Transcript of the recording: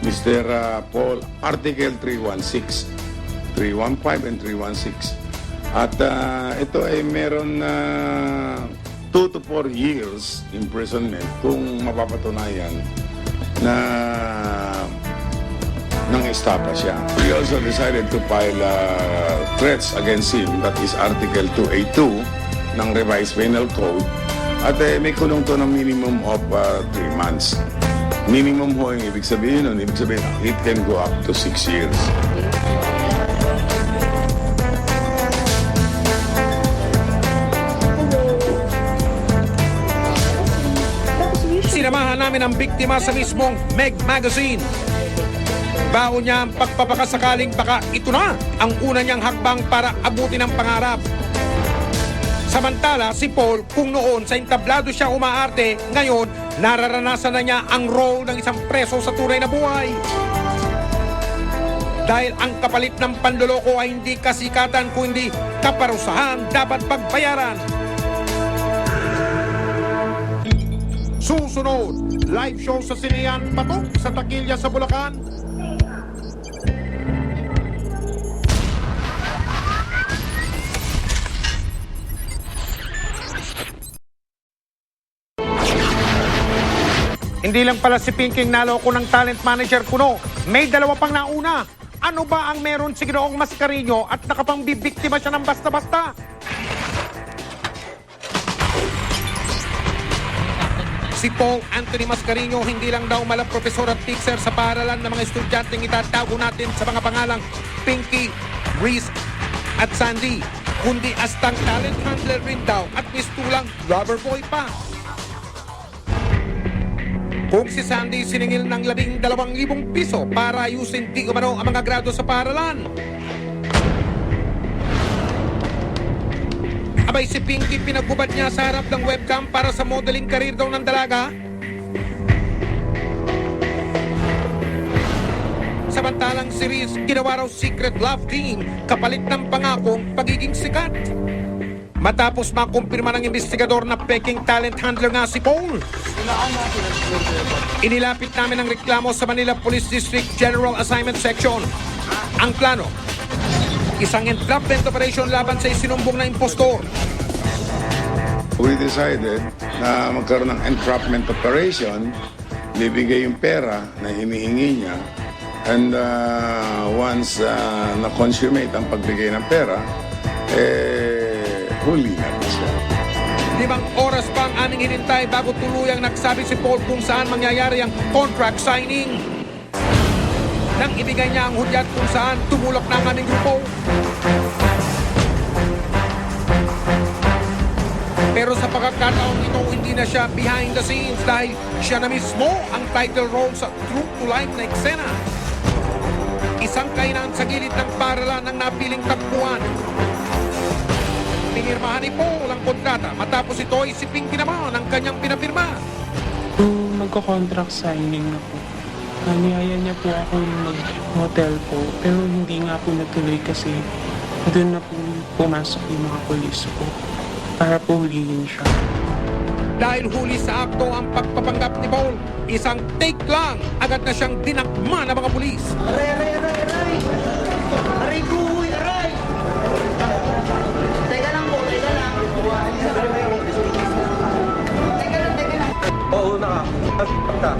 Mr. Paul, Article 316, 315 and 316. At ito ay meron 2 to 4 years imprisonment kung mapapatunayan na nang estapa siya. We also decided to file threats against him, that is Article 282 ng Revised Penal Code. At may kulong to ng minimum of 3 months. Minimum ho yung ibig sabihin nun. Ibig sabihin, it can go up to 6 years. Sinamahan namin ang biktima sa mismong Meg Magazine. Baon niya ang pagpapakasakaling baka ito na ang una niyang hakbang para abutin ang pangarap. Samantala, si Paul, kung noon sa entablado siya umaarte, ngayon nararanasan na niya ang role ng isang preso sa tunay na buhay. Dahil ang kapalit ng panloloko ay hindi kasikatan kundi kaparusahan dapat pagbayaran. Susunod, live show sa Sinean Patok sa Takilya sa Bulacan. Hindi lang pala si Pinking naloko ng talent manager kuno, may dalawa pang nauna. Ano ba ang meron si Ginoong Mascareño at nakapangbibiktima siya ng basta-basta? Si Paul Anthony Mascareño hindi lang daw profesor at teacher sa paaralan ng mga estudyanteng itatago natin sa mga pangalang Pinky, Reese at Sandy, kundi astang talent handler rin daw at mistulang lover boy pa. Kung si Sandy siningil ng 12,000 piso para ayusin di umano ang mga grado sa paaralan. Abay si Pinky pinagbubad niya sa harap ng webcam para sa modeling career daw ng dalaga. Samantalang si Reese ginawa raw secret love team kapalit ng pangakong pagiging sikat. Matapos makumpirma ng investigador na peking talent handler nga si Paul, inilapit namin ang reklamo sa Manila Police District General Assignment Section. Ang plano, isang entrapment operation laban sa isinumbong na impostor. We decided na magkaroon ng entrapment operation, bibigay yung pera na hinihingi niya, and once na-consummate ang pagbigay ng pera, huli na siya. 5 oras pa ang aming hinintay bago tuluyang nagsabi si Paul kung saan mangyayari ang contract signing. Nang ibigay niya ang hudyat kung saan tumulok na ang aming grupo. Pero sa pagkakataon ito, hindi na siya behind the scenes dahil siya na mismo ang title role sa true to life na eksena. Isang kainan sa gilid ng paralan ng napiling tagpuan. Pinirmahan ni Paul ang kontrata matapos ito ay si Pinky naman ang kanyang pinapirma. Magko-contract signing na po. Niyaya niya po ako mag-hotel po pero hindi nga po natuloy kasi doon na po pumasok yung mga polis po para po hulihin siya. Dahil huli sa akto ang pagpapanggap ni Paul, isang take lang agad na siyang dinakma ng mga pulis. Aray! Aray ko! Aray! Teka lang po, teka lang. Teka lang. Oo na ka.